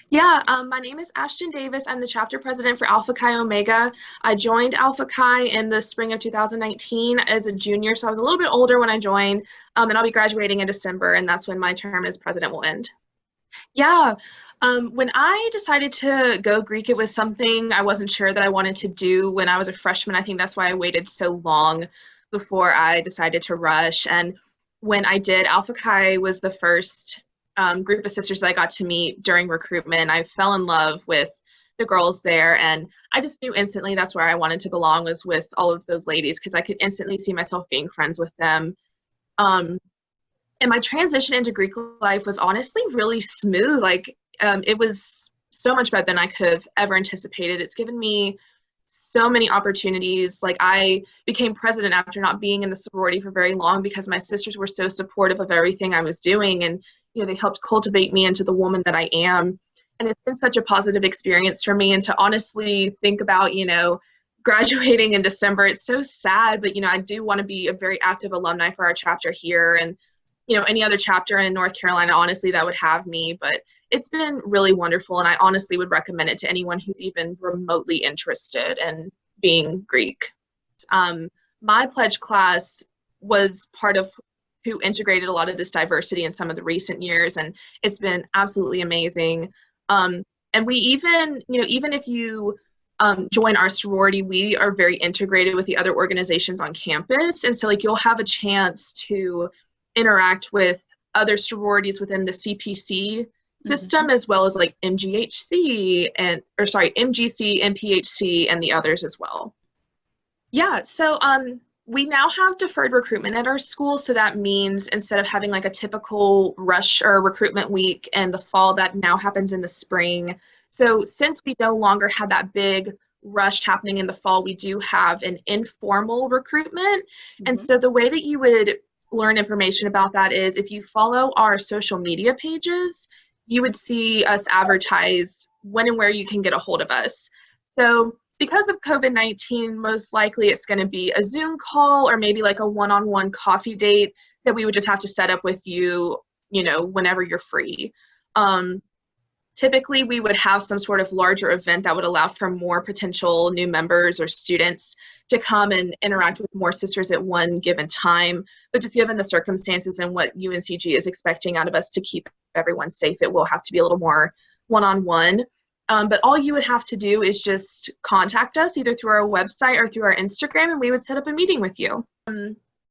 Yeah, my name is Ashton Davis. I'm the chapter president for Alpha Chi Omega. I joined Alpha Chi in the spring of 2019 as a junior, so I was a little bit older when I joined, and I'll be graduating in December, and that's when my term as president will end. Yeah, when I decided to go Greek, it was something I wasn't sure that I wanted to do when I was a freshman. I think that's why I waited so long before I decided to rush. And when I did, Alpha Chi was the first group of sisters that I got to meet during recruitment. I fell in love with the girls there, and I just knew instantly that's where I wanted to belong, was with all of those ladies, because I could instantly see myself being friends with them. Um, and my transition into Greek life was honestly really smooth. It was so much better than I could have ever anticipated. It's given me so many opportunities. Like, I became president after not being in the sorority for very long because my sisters were so supportive of everything I was doing, and they helped cultivate me into the woman that I am. And it's been such a positive experience for me. And to honestly think about, graduating in December, it's so sad, but I do want to be a very active alumni for our chapter here, and any other chapter in North Carolina, honestly, that would have me. But it's been really wonderful, and I honestly would recommend it to anyone who's even remotely interested in being Greek. My pledge class was part of who integrated a lot of this diversity in some of the recent years, and it's been absolutely amazing. And we even if you join our sorority, we are very integrated with the other organizations on campus, and so you'll have a chance to interact with other sororities within the CPC system, as well as MGHC MGC, MPHC, and the others as well. Yeah, so we now have deferred recruitment at our school, so that means instead of having a typical rush or recruitment week in the fall, that now happens in the spring. So since we no longer have that big rush happening in the fall, we do have an informal recruitment. And so the way that you would learn information about that is if you follow our social media pages, you would see us advertise when and where you can get a hold of us. So because of COVID-19, most likely it's going to be a Zoom call or maybe a one-on-one coffee date that we would just have to set up with you, whenever you're free. Typically, we would have some sort of larger event that would allow for more potential new members or students to come and interact with more sisters at one given time. But just given the circumstances and what UNCG is expecting out of us to keep everyone safe, it will have to be a little more one-on-one. But all you would have to do is just contact us either through our website or through our Instagram, and we would set up a meeting with you.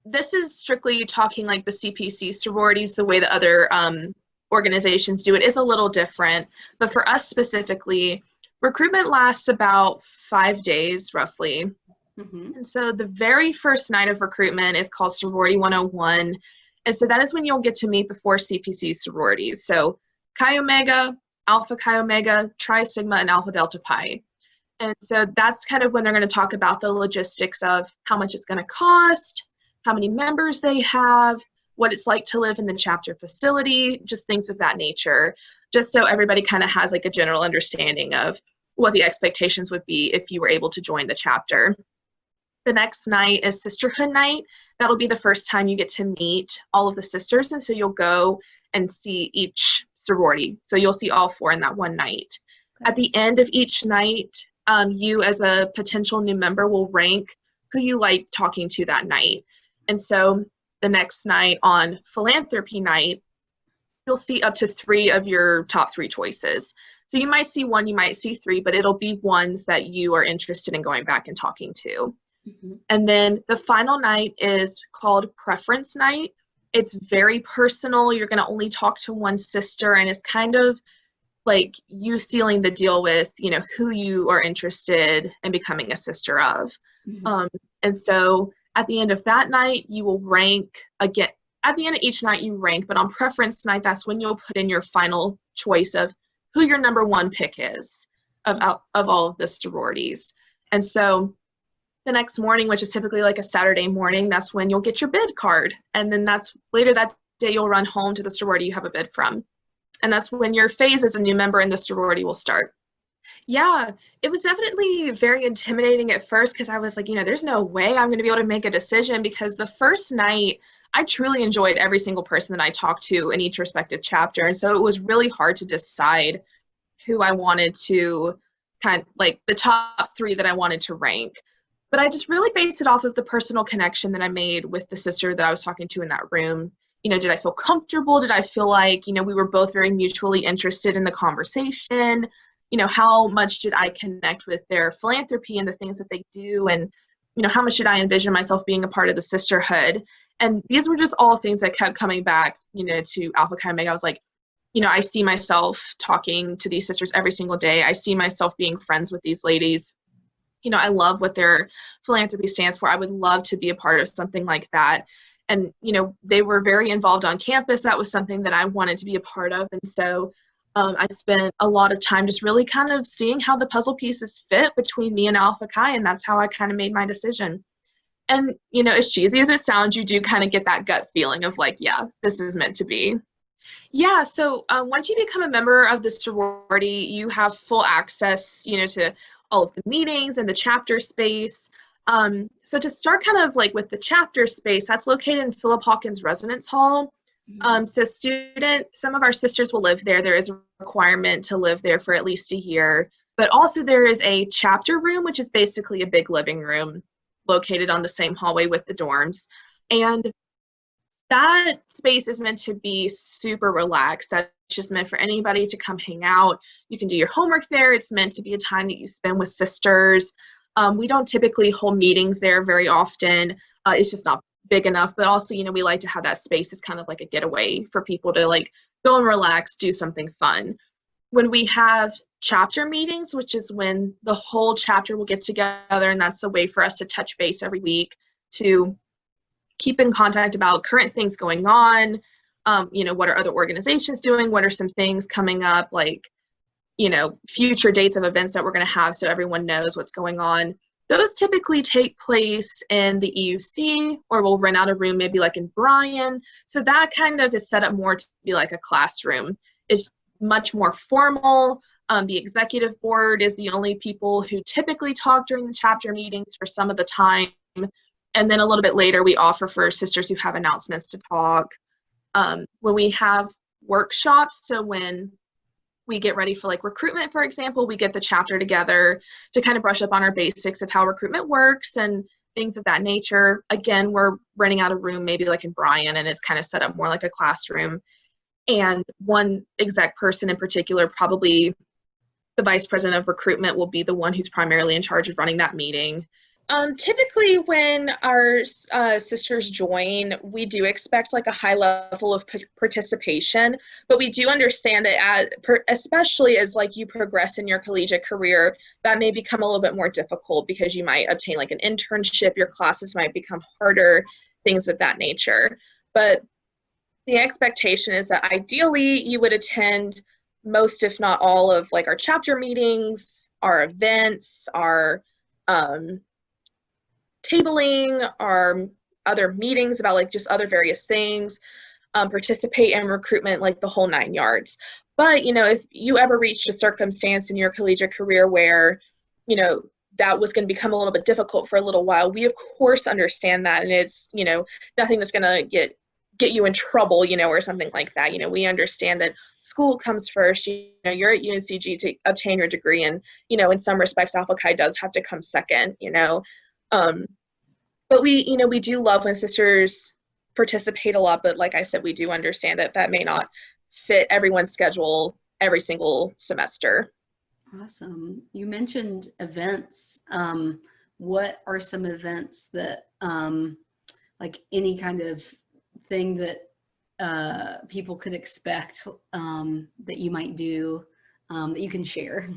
This is strictly talking the CPC sororities. The way the other organizations do it is a little different, but for us specifically, recruitment lasts about 5 days roughly. And so the very first night of recruitment is called Sorority 101, and so that is when you'll get to meet the 4 CPC sororities. So Chi Omega, Alpha Chi Omega, Tri Sigma, and Alpha Delta Pi. And so that's kind of when they're going to talk about the logistics of how much it's going to cost, how many members they have, what it's like to live in the chapter facility, just things of that nature, just so everybody kind of has a general understanding of what the expectations would be if you were able to join the chapter. The next night is Sisterhood Night. That'll be the first time you get to meet all of the sisters, and so you'll go and see each sorority. So you'll see all 4 in that one night. Okay. At the end of each night, you as a potential new member will rank who you like talking to that night. And so the next night on Philanthropy Night, you'll see up to 3 of your top 3 choices. So you might see 1, you might see 3, but it'll be ones that you are interested in going back and talking to. And then the final night is called Preference Night. It's very personal. You're going to only talk to one sister, and it's kind of you sealing the deal with, who you are interested in becoming a sister of. And so at the end of that night, you will rank again. At the end of each night, you rank, but on Preference Night, that's when you'll put in your final choice of who your number 1 pick is of all of the sororities. And so the next morning, which is typically a Saturday morning, that's when you'll get your bid card. And then that's later that day, you'll run home to the sorority you have a bid from. And that's when your phase as a new member in the sorority will start. Yeah, it was definitely very intimidating at first because I was there's no way I'm going to be able to make a decision, because the first night I truly enjoyed every single person that I talked to in each respective chapter. And so it was really hard to decide who I wanted to kind of like the top 3 that I wanted to rank. But I just really based it off of the personal connection that I made with the sister that I was talking to in that room. Did I feel comfortable? Did I feel like, we were both very mutually interested in the conversation? How much did I connect with their philanthropy and the things that they do? And, how much did I envision myself being a part of the sisterhood? And these were just all things that kept coming back, to Alpha Chi Omega. I was like, I see myself talking to these sisters every single day. I see myself being friends with these ladies. I love what their philanthropy stands for. I would love to be a part of something like that. And, they were very involved on campus. That was something that I wanted to be a part of. And so I spent a lot of time just really kind of seeing how the puzzle pieces fit between me and Alpha Chi, and that's how I kind of made my decision. And, as cheesy as it sounds, you do kind of get that gut feeling of like, yeah, this is meant to be. Yeah, so once you become a member of the sorority, you have full access, to all of the meetings and the chapter space. So to start kind of like with the chapter space, that's located in Philip Hawkins Residence Hall. So some of our sisters will live there. There is a requirement to live there for at least a year. But also there is a chapter room, which is basically a big living room located on the same hallway with the dorms. And that space is meant to be super relaxed. That's just meant for anybody to come hang out. You can do your homework there. It's meant to be a time that you spend with sisters. We don't typically hold meetings there very often. It's just not big enough, but also, we like to have that space as kind of like a getaway for people to like go and relax, do something fun. When we have chapter meetings, which is when the whole chapter will get together, and that's a way for us to touch base every week to keep in contact about current things going on. What are other organizations doing? What are some things coming up, like, future dates of events that we're going to have so everyone knows what's going on. Those typically take place in the EUC, or we'll rent out a room maybe like in Bryan. So that kind of is set up more to be like a classroom. It's much more formal. The executive board is the only people who typically talk during the chapter meetings for some of the time. And then a little bit later, we offer for sisters who have announcements to talk. When we have workshops, so when we get ready for like recruitment, for example, we get the chapter together to kind of brush up on our basics of how recruitment works and things of that nature. Again, we're renting out a room maybe like in Bryan, and it's kind of set up more like a classroom. And one exec person in particular, probably the vice president of recruitment, will be the one who's primarily in charge of running that meeting. Typically when our sisters join, we do expect like a high level of participation, but we do understand that especially as like you progress in your collegiate career, that may become a little bit more difficult because you might obtain like an internship, your classes might become harder, things of that nature. But the expectation is that ideally you would attend most, if not all, of like our chapter meetings, our events, our tabling, our other meetings about like just other various things, participate in recruitment, like the whole 9 yards. But, if you ever reached a circumstance in your collegiate career where, that was going to become a little bit difficult for a little while, we of course understand that. And it's, nothing that's going to get you in trouble, or something like that. We understand that school comes first. You're at UNCG to obtain your degree, and, in some respects, Alpha Chi does have to come second, but we do love when sisters participate a lot, but like I said, we do understand that that may not fit everyone's schedule every single semester. Awesome. You mentioned events. What are some events that, like any kind of thing that people could expect that you might do that you can share?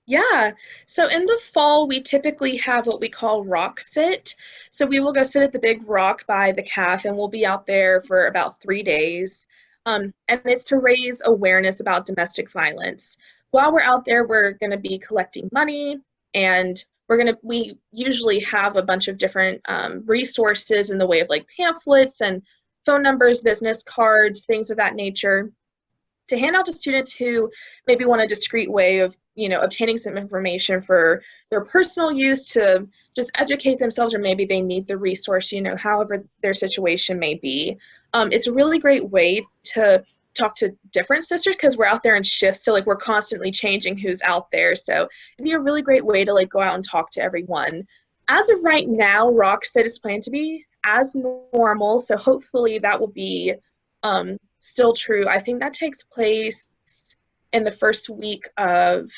Yeah, so in the fall, we typically have what we call rock sit. So we will go sit at the big rock by the calf, and we'll be out there for about 3 days. And it's to raise awareness about domestic violence. While we're out there, we're going to be collecting money, and we usually have a bunch of different resources in the way of like pamphlets and phone numbers, business cards, things of that nature, to hand out to students who maybe want a discreet way of obtaining some information for their personal use, to just educate themselves, or maybe they need the resource, however their situation may be. It's a really great way to talk to different sisters because we're out there in shifts, so like we're constantly changing who's out there. So it'd be a really great way to like go out and talk to everyone. As of right now, Rockstead is planned to be as normal, so hopefully that will be still true. I think that takes place in the first week of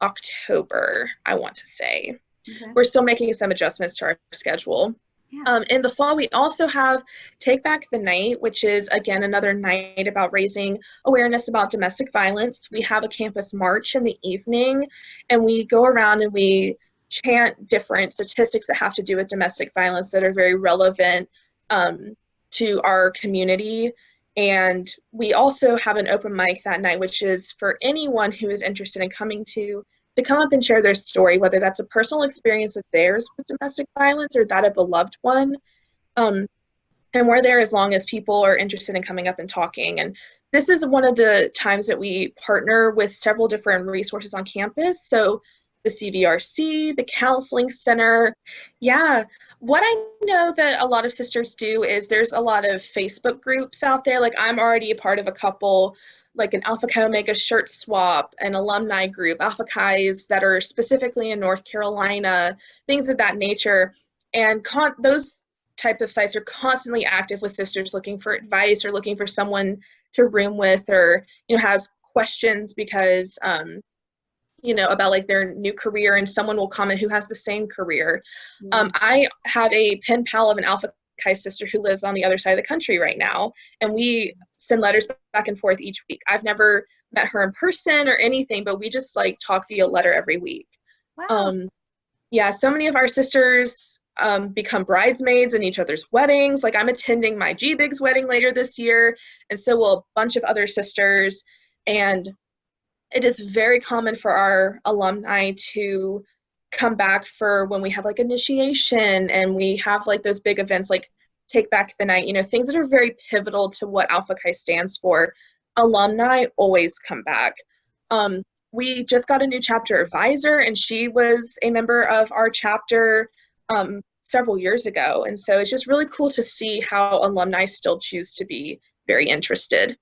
October, I want to say. Okay. We're still making some adjustments to our schedule. Yeah. In the fall, we also have Take Back the Night, which is, again, another night about raising awareness about domestic violence. We have a campus march in the evening, and we go around and we chant different statistics that have to do with domestic violence that are very relevant to our community. And we also have an open mic that night, which is for anyone who is interested in coming to come up and share their story, whether that's a personal experience of theirs with domestic violence or that of a loved one. And we're there as long as people are interested in coming up and talking. And this is one of the times that we partner with several different resources on campus. So the CVRC, the Counseling Center. Yeah, what I know that a lot of sisters do is there's a lot of Facebook groups out there. Like I'm already a part of a couple, like an Alpha Chi Omega shirt swap, an alumni group, Alpha Chi's that are specifically in North Carolina, things of that nature. And those type of sites are constantly active with sisters looking for advice or looking for someone to room with, or has questions because about like their new career, and someone will comment who has the same career. I have a pen pal of an Alpha Chi sister who lives on the other side of the country right now, and we send letters back and forth each week. I've never met her in person or anything, but we just like talk via letter every week. Wow. Yeah, so many of our sisters become bridesmaids in each other's weddings. Like I'm attending my G-Big's wedding later this year, and so will a bunch of other sisters. And it is very common for our alumni to come back for when we have like initiation and we have like those big events like Take Back the Night, things that are very pivotal to what Alpha Chi stands for. Alumni always come back. We just got a new chapter advisor, and she was a member of our chapter several years ago. And so it's just really cool to see how alumni still choose to be very interested.